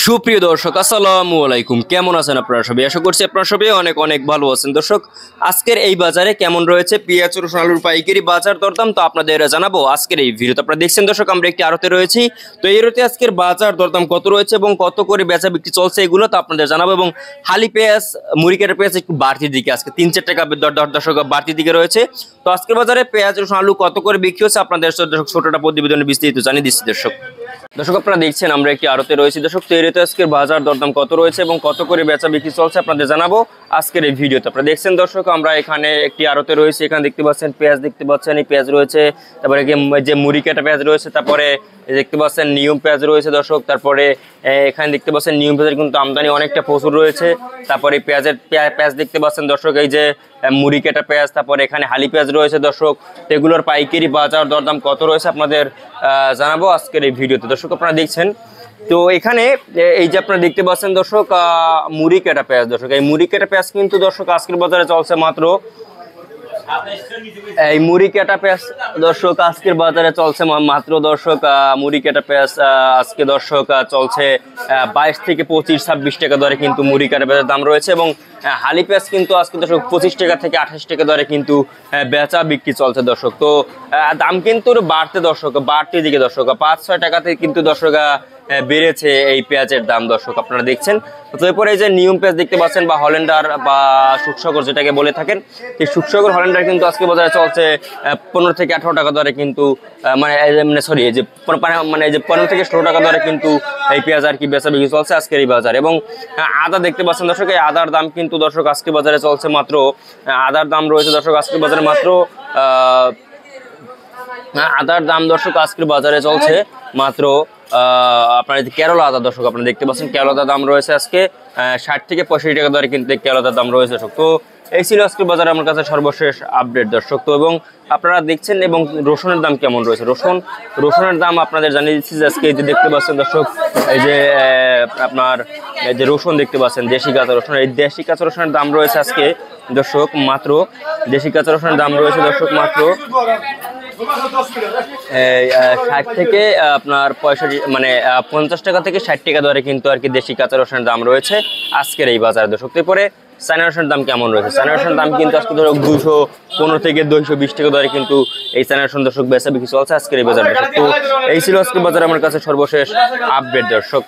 সুপ্রিয় দর্শক আসসালামু আলাইকুম, কেমন আছেন আপনারা সবাই? আশা করছি আপনারা সবাই অনেক অনেক ভালো আছেন। দর্শক, আজকের এই বাজারে কেমন রয়েছে পেঁয়াজ রসুন আলুর পাইকারি বাজার দরদাম তো আপনাদের জানাবো আজকের এই ভিডিওতে। আপনারা দেখছেন দর্শক, আমরা একটি আড়তে রয়েছি, তো এই আড়তে আজকের বাজার দরদাম কত রয়েছে এবং কত করে বেচা বিক্রি চলছে এগুলো তো আপনাদের জানাবো। এবং হালি পেঁয়াজ, মুড়িকাটা পেঁয়াজ একটু বাড়তির দিকে, আজকে 3-4 টাকা দর্শক বাড়তির দিকে রয়েছে। তো আজকের বাজারে পেঁয়াজ রসুন আলু কত করে বিক্রি হচ্ছে আপনাদের দর্শক ছোটটা প্রতিবেদনে বিস্তারিত জানিয়ে দিচ্ছি। দর্শক আপনারা দেখছেন আমরা একটি আড়তে রয়েছি। দর্শক, তো এই রেতে আজকের বাজার দরদাম কত রয়েছে এবং কত করে বেচা বিক্রি চলছে আপনাদের জানাবো আজকের এই ভিডিওতে। আপনারা দেখছেন দর্শক, আমরা এখানে একটি আড়তে রয়েছি। এখানে দেখতে পাচ্ছেন পেঁয়াজ, দেখতে পাচ্ছেন এই পেঁয়াজ রয়েছে, তারপরে যে মুড়ি কাটা পেঁয়াজ রয়েছে, তারপরে দেখতে পাচ্ছেন নিয়ম পেঁয়াজ রয়েছে দর্শক। তারপরে এখানে দেখতে পাচ্ছেন নিয়ম পেঁয়াজের কিন্তু আমদানি অনেকটা প্রচুর রয়েছে। তারপরে পেঁয়াজ দেখতে পাচ্ছেন দর্শক, এই যে মুড়ি কাটা পেঁয়াজ, তারপরে এখানে হালি পেঁয়াজ রয়েছে দর্শক। এগুলোর পাইকারি বাজার দরদাম কত রয়েছে আপনাদের জানাবো আজকের এই ভিডিওতে। দর্শক আপনারা দেখছেন, তো এখানে এই যে আপনারা দেখতে পাচ্ছেন দর্শক মুড়ি কাটা পেঁয়াজ। দর্শক, এই মুড়ি কাটা পেঁয়াজ কিন্তু দর্শক আজকের বাজারে চলছে মাত্র, এই মুড়ি কাটা পেঁয়াজ দর্শক আজকের বাজারে চলছে মাত্র দর্শক মুড়ি কাটা পেঁয়াজ আজকে দর্শক চলছে 22 থেকে 25-26 টাকা দরে কিন্তু মুড়ি কাটা পেঁয়াজের দাম রয়েছে। এবং হালি পেঁয়াজ কিন্তু আজকে দর্শক 25 টাকা থেকে 28 টাকা দরে কিন্তু বেচা বিক্রি চলছে দর্শক। তো দাম কিন্তু বাড়তে দিকে দর্শক 5-6 টাকাতে কিন্তু দর্শক বেড়েছে এই পেঁয়াজের দাম দর্শক আপনারা দেখছেন। তো এরপরে এই যে নিয়ম পেঁয়াজ দেখতে পাচ্ছেন বা হল্যান্ডার বা সুখসাগর যেটাকে বলে থাকেন, এই সুখসাগর হল্যান্ডার কিন্তু আজকে বাজারে চলছে 15 থেকে 18 টাকা দরে কিন্তু এই যে 15 থেকে 16 টাকা দরে কিন্তু এই পেঁয়াজ আর কি বেচা বিক্রি চলছে আজকের এই বাজার। এবং আদা দেখতে পাচ্ছেন দর্শক, এই আদার দাম কিন্তু দর্শক আজকে বাজারে চলছে মাত্র, আদার দাম রয়েছে দর্শক আজকের বাজারে মাত্র আদার দাম দর্শক আজকের বাজারে চলছে মাত্র আপনার কেরলা আদা দর্শক আপনারা দেখতে পাচ্ছেন, কেরলা আদার দাম রয়েছে আজকে 60 থেকে 65 টাকা দরে কিন্তু কেরলা আদার দাম রয়েছে দর্শক। তো এই ছিল আজকের বাজারে আমার কাছে সর্বশেষ আপডেট দর্শক। তো এবং আপনারা দেখছেন এবং রসুনের দাম কেমন রয়েছে, রসুনের দাম আপনাদের জানিয়ে দিচ্ছি যে আজকে এই যে দেখতে পাচ্ছেন দর্শক, এই যে আপনার এই যে রসুন দেখতে পাচ্ছেন দেশি কাঁচা রসুন, এই দেশি কাঁচা রসুনের দাম রয়েছে আজকে দর্শক মাত্র, দেশি কাঁচা রসুনের দাম রয়েছে দর্শক মাত্র 60 থেকে আপনার 50 টাকা থেকে 60 টাকা দরে কিন্তু আর কি দেশি কাঁচা রসুনের দাম রয়েছে আজকের এই বাজারে দর্শক। এরপরে চায়না রসুনের দাম কেমন রয়েছে, চায়না রসুনের দাম কিন্তু আজকে ধরো 215 থেকে 220 টাকা দরে কিন্তু এই চায়না রসুন দর্শক বেচা বিক্রি চলছে আজকের এই বাজার দর্শক। তো এই ছিল আজকের বাজারে আমার কাছে সর্বশেষ আপডেট দর্শক।